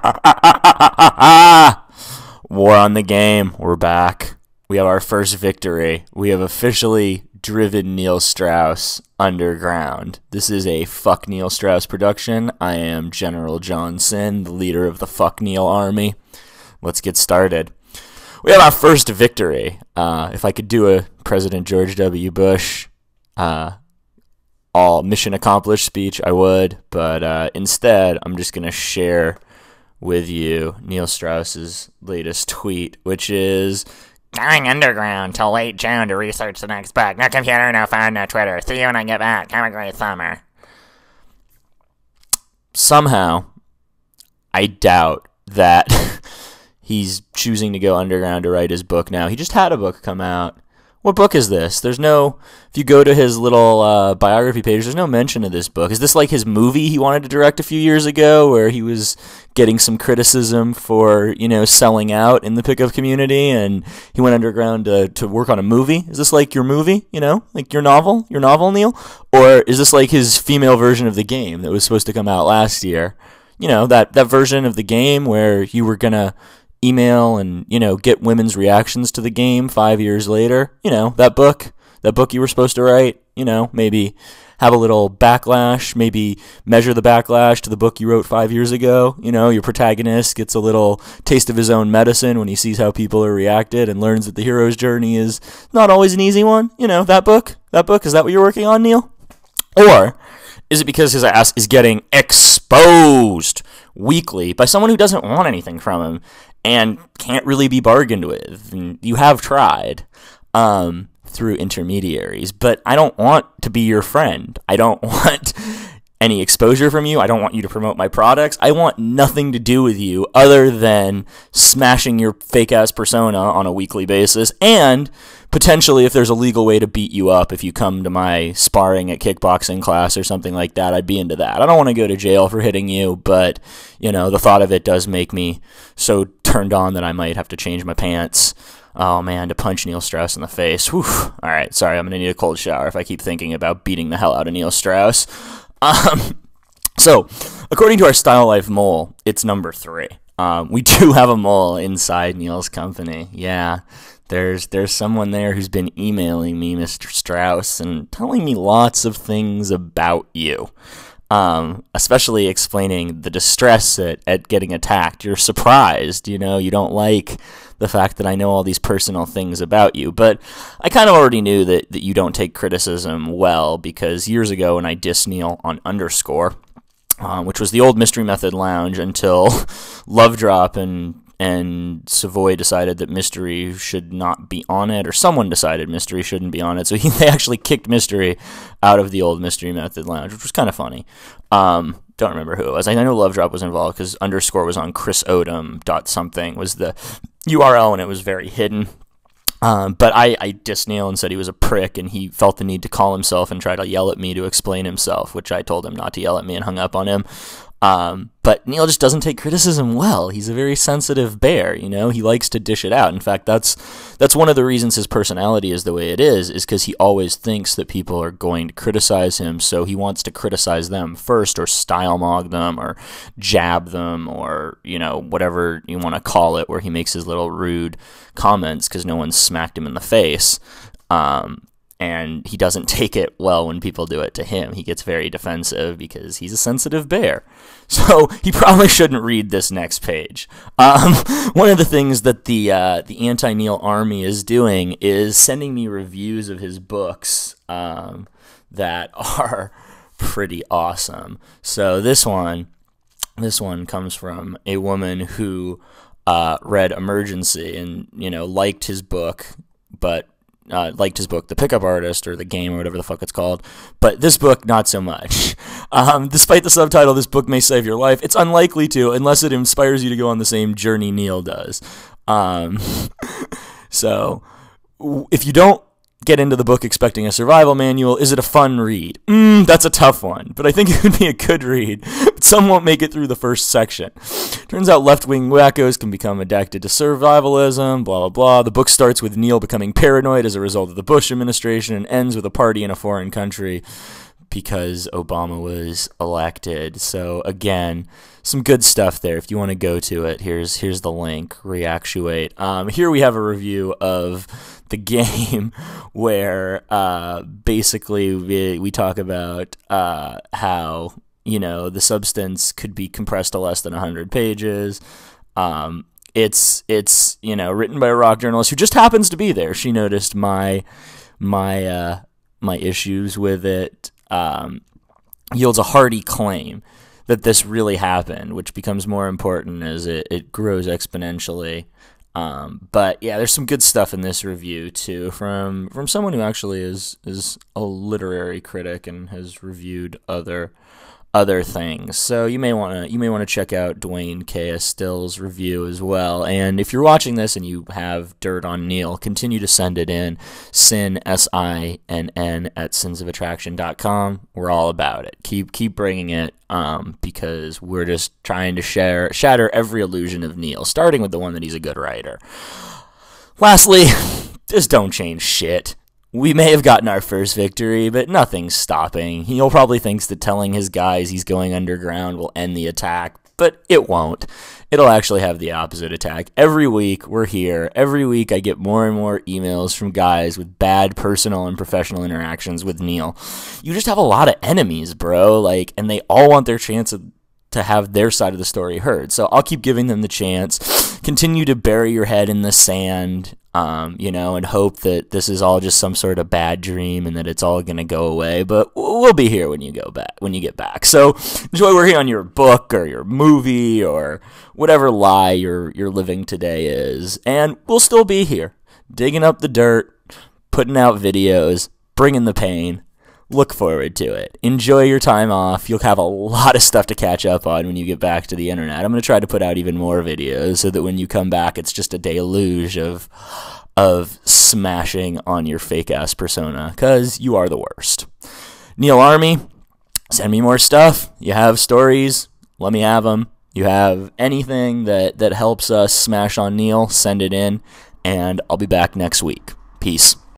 War on the game. We're back. We have our first victory. We have officially driven Neil Strauss underground. This is a Fuck Neil Strauss production. I am General John Sin, the leader of the Fuck Neil Army. Let's get started. We have our first victory. If I could do a President George W. Bush all mission accomplished speech, I would. But instead, I'm just going to share with you Neil Strauss's latest tweet, which is going underground till late June to research the next book. No computer, no phone, no Twitter. See you when I get back. Have a great summer. Somehow, I doubt that he's choosing to go underground to write his book now. He just had a book come out. What book is this? There's no, if you go to his little biography page, there's no mention of this book. Is this like his movie he wanted to direct a few years ago where he was getting some criticism for, selling out in the pickup community and he went underground to work on a movie? Is this like your movie, like your novel, Neil? Or is this like his female version of the game that was supposed to come out last year? That version of the game where you were going to email and get women's reactions to the game 5 years later. That book you were supposed to write. Maybe have a little backlash, maybe measure the backlash to the book you wrote 5 years ago. Your protagonist gets a little taste of his own medicine when he sees how people are reacted and learns that the hero's journey is not always an easy one. That book, is that what you're working on, Neil? Or is it because his ass is getting exposed weekly by someone who doesn't want anything from him and can't really be bargained with? And you have tried through intermediaries, but I don't want to be your friend. I don't want any exposure from you. I don't want you to promote my products. I want nothing to do with you other than smashing your fake-ass persona on a weekly basis and potentially if there's a legal way to beat you up if you come to my sparring at kickboxing class or something like that, I'd be into that. I don't want to go to jail for hitting you, but, the thought of it does make me so turned on that I might have to change my pants. Oh, man, to punch Neil Strauss in the face. Whew. All right, sorry, I'm going to need a cold shower if I keep thinking about beating the hell out of Neil Strauss. So, according to our Style Life mole, it's number 3. We do have a mole inside Neil's company. Yeah, there's someone there who's been emailing me, Mr. Strauss, and telling me lots of things about you. Especially explaining the distress at getting attacked. You're surprised, you don't like the fact that I know all these personal things about you. But I kind of already knew that you don't take criticism well, because years ago when I dissed Neil on Underscore, which was the old Mystery Method Lounge until Love Drop and Savoy decided that Mystery should not be on it, or someone decided Mystery shouldn't be on it. So they actually kicked Mystery out of the old Mystery Method Lounge, which was kind of funny. Don't remember who it was. I know Love Drop was involved because Underscore was on Chris Odom something was the URL, and it was very hidden. But I dissed Neil and said he was a prick, and he felt the need to call himself and try to yell at me to explain himself, which I told him not to yell at me and hung up on him. But Neil just doesn't take criticism well. He's a very sensitive bear, he likes to dish it out. In fact, that's one of the reasons his personality is the way it is because he always thinks that people are going to criticize him, so he wants to criticize them first, or style mog them, or jab them, or, whatever you want to call it, where he makes his little rude comments because no one smacked him in the face. And he doesn't take it well when people do it to him. He gets very defensive because he's a sensitive bear. So he probably shouldn't read this next page. One of the things that the anti-Neil army is doing is sending me reviews of his books that are pretty awesome. So this one comes from a woman who read Emergency and liked his book, but The Pickup Artist, or The Game, or whatever the fuck it's called. But this book, not so much. Despite the subtitle, this book may save your life. It's unlikely to, unless it inspires you to go on the same journey Neil does. So, if you don't get into the book expecting a survival manual, is it a fun read? That's a tough one, but I think it would be a good read. But some won't make it through the first section. Turns out left-wing wackos can become addicted to survivalism, blah, blah, blah. The book starts with Neil becoming paranoid as a result of the Bush administration and ends with a party in a foreign country. because Obama was elected. So again, some good stuff there. If you want to go to it, here's the link. Reactuate. Here we have a review of the game where basically we talk about how the substance could be compressed to less than 100 pages. It's written by a rock journalist who just happens to be there. She noticed my issues with it. Yields a hearty claim that this really happened, which becomes more important as it grows exponentially. But yeah, there's some good stuff in this review too, from someone who actually is a literary critic and has reviewed other things. So you may want to check out Dwayne K.S. Still's review as well. And if you're watching this and you have dirt on Neil, continue to send it in. Sin, SINN, at sinsOfAttraction.com. We're all about it. Keep bringing it, because we're just trying to shatter every illusion of Neil, starting with the one that he's a good writer. Lastly, just don't change shit. We may have gotten our first victory, but nothing's stopping. He'll probably thinks that telling his guys he's going underground will end the attack, but it won't. It'll actually have the opposite attack. Every week, we're here. Every week, I get more and more emails from guys with bad personal and professional interactions with Neil. You just have a lot of enemies, bro, and they all want their chance to have their side of the story heard. So I'll keep giving them the chance. Continue to bury your head in the sand, and hope that this is all just some sort of bad dream and that it's all going to go away. But we'll be here when you get back. So enjoy working on your book or your movie or whatever lie you're living today is. And we'll still be here, digging up the dirt, putting out videos, bringing the pain. Look forward to it. Enjoy your time off. You'll have a lot of stuff to catch up on when you get back to the internet. I'm going to try to put out even more videos so that when you come back, it's just a deluge of smashing on your fake-ass persona, because you are the worst. Neil Army, send me more stuff. You have stories, let me have them. You have anything that helps us smash on Neil, send it in, and I'll be back next week. Peace.